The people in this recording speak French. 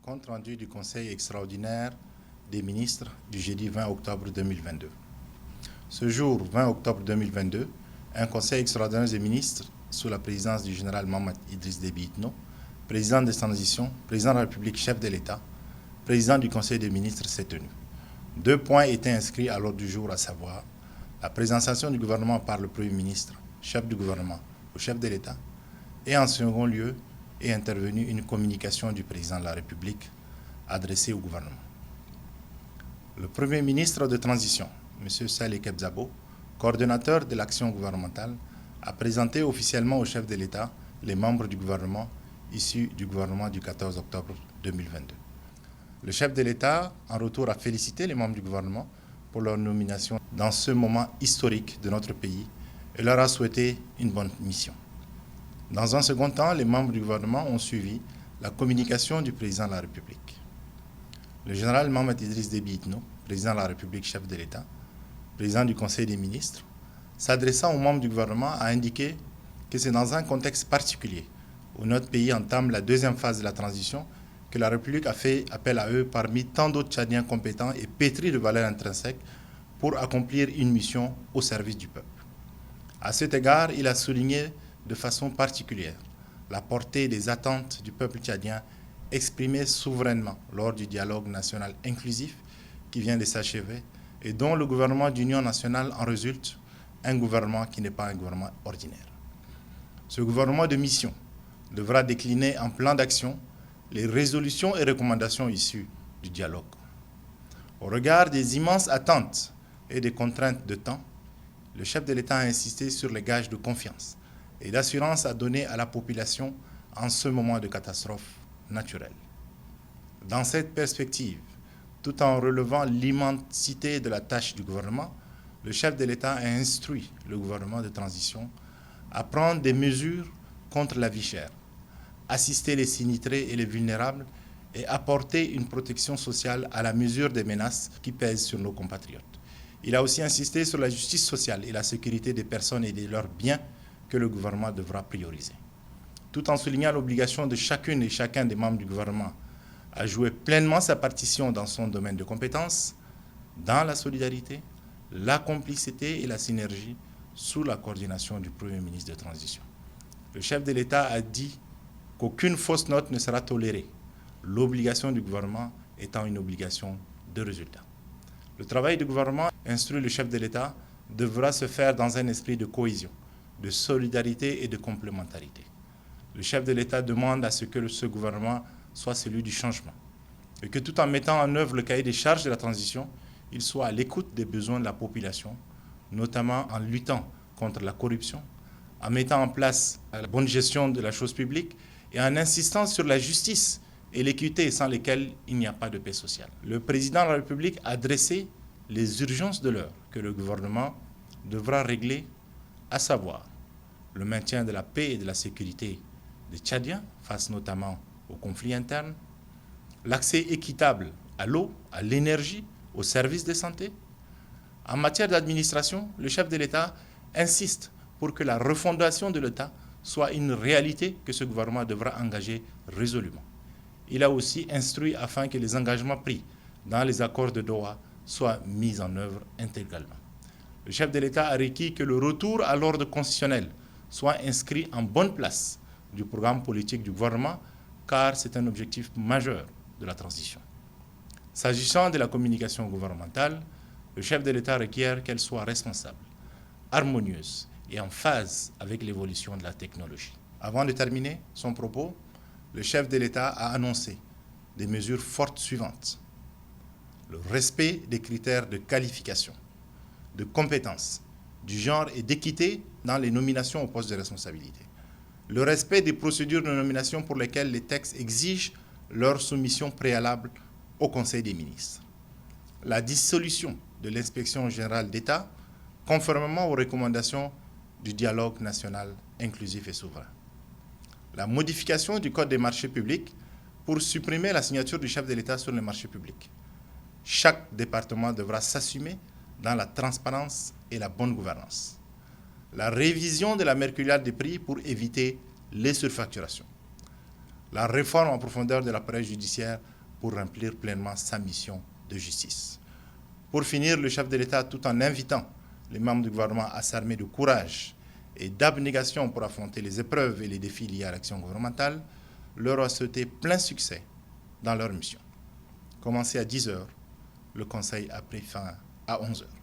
Compte rendu du Conseil extraordinaire des ministres du jeudi 20 octobre 2022. Ce jour, 20 octobre 2022, un Conseil extraordinaire des ministres, sous la présidence du général Mohamed Idriss Déby Itno, président de transition, président de la République, chef de l'État, président du Conseil des ministres, s'est tenu. 2 points étaient inscrits à l'ordre du jour, à savoir la présentation du gouvernement par le Premier ministre, chef du gouvernement ou chef de l'État, et en second lieu est intervenue une communication du président de la République adressée au gouvernement. Le Premier ministre de transition, M. Saleh Kebzabo, coordonnateur de l'action gouvernementale, a présenté officiellement au chef de l'État les membres du gouvernement issus du gouvernement du 14 octobre 2022. Le chef de l'État, en retour, a félicité les membres du gouvernement pour leur nomination dans ce moment historique de notre pays et leur a souhaité une bonne mission. Dans un second temps, les membres du gouvernement ont suivi la communication du président de la République. Le général Mohamed Idriss Déby Itno, président de la République, chef de l'État, président du Conseil des ministres, s'adressant aux membres du gouvernement, a indiqué que c'est dans un contexte particulier où notre pays entame la deuxième phase de la transition que la République a fait appel à eux parmi tant d'autres Tchadiens compétents et pétris de valeurs intrinsèques pour accomplir une mission au service du peuple. À cet égard, il a souligné de façon particulière la portée des attentes du peuple tchadien exprimées souverainement lors du dialogue national inclusif qui vient de s'achever et dont le gouvernement d'union nationale en résulte un gouvernement qui n'est pas un gouvernement ordinaire. Ce gouvernement de mission devra décliner en plan d'action les résolutions et recommandations issues du dialogue. Au regard des immenses attentes et des contraintes de temps, le chef de l'État a insisté sur les gages de confiance et d'assurance à donner à la population en ce moment de catastrophe naturelle. Dans cette perspective, tout en relevant l'immensité de la tâche du gouvernement, le chef de l'État a instruit le gouvernement de transition à prendre des mesures contre la vie chère, assister les sinistrés et les vulnérables et apporter une protection sociale à la mesure des menaces qui pèsent sur nos compatriotes. Il a aussi insisté sur la justice sociale et la sécurité des personnes et de leurs biens que le gouvernement devra prioriser. Tout en soulignant l'obligation de chacune et chacun des membres du gouvernement à jouer pleinement sa partition dans son domaine de compétences, dans la solidarité, la complicité et la synergie sous la coordination du Premier ministre de transition. Le chef de l'État a dit qu'aucune fausse note ne sera tolérée, l'obligation du gouvernement étant une obligation de résultat. Le travail du gouvernement, instruit le chef de l'État, devra se faire dans un esprit de cohésion, de solidarité et de complémentarité. Le chef de l'État demande à ce que ce gouvernement soit celui du changement et que tout en mettant en œuvre le cahier des charges de la transition, il soit à l'écoute des besoins de la population, notamment en luttant contre la corruption, en mettant en place la bonne gestion de la chose publique et en insistant sur la justice et l'équité sans lesquelles il n'y a pas de paix sociale. Le président de la République a dressé les urgences de l'heure que le gouvernement devra régler, à savoir le maintien de la paix et de la sécurité des Tchadiens face notamment aux conflits internes, l'accès équitable à l'eau, à l'énergie, aux services de santé. En matière d'administration, le chef de l'État insiste pour que la refondation de l'État soit une réalité que ce gouvernement devra engager résolument. Il a aussi instruit afin que les engagements pris dans les accords de Doha soient mis en œuvre intégralement. Le chef de l'État a requis que le retour à l'ordre constitutionnel soit inscrit en bonne place du programme politique du gouvernement, car c'est un objectif majeur de la transition. S'agissant de la communication gouvernementale, le chef de l'État requiert qu'elle soit responsable, harmonieuse et en phase avec l'évolution de la technologie. Avant de terminer son propos, le chef de l'État a annoncé des mesures fortes suivantes. Le respect des critères de qualification, de compétences, du genre et d'équité dans les nominations aux postes de responsabilité. Le respect des procédures de nomination pour lesquelles les textes exigent leur soumission préalable au Conseil des ministres. La dissolution de l'inspection générale d'État, conformément aux recommandations du dialogue national inclusif et souverain. La modification du Code des marchés publics pour supprimer la signature du chef de l'État sur les marchés publics. Chaque département devra s'assumer dans la transparence et la bonne gouvernance. La révision de la mercuriale des prix pour éviter les surfacturations. la réforme en profondeur de l'appareil judiciaire pour remplir pleinement sa mission de justice. Pour finir, le chef de l'État, tout en invitant les membres du gouvernement à s'armer de courage et d'abnégation pour affronter les épreuves et les défis liés à l'action gouvernementale, leur a souhaité plein succès dans leur mission. Commencé à 10 h, le Conseil a pris fin à 11 h.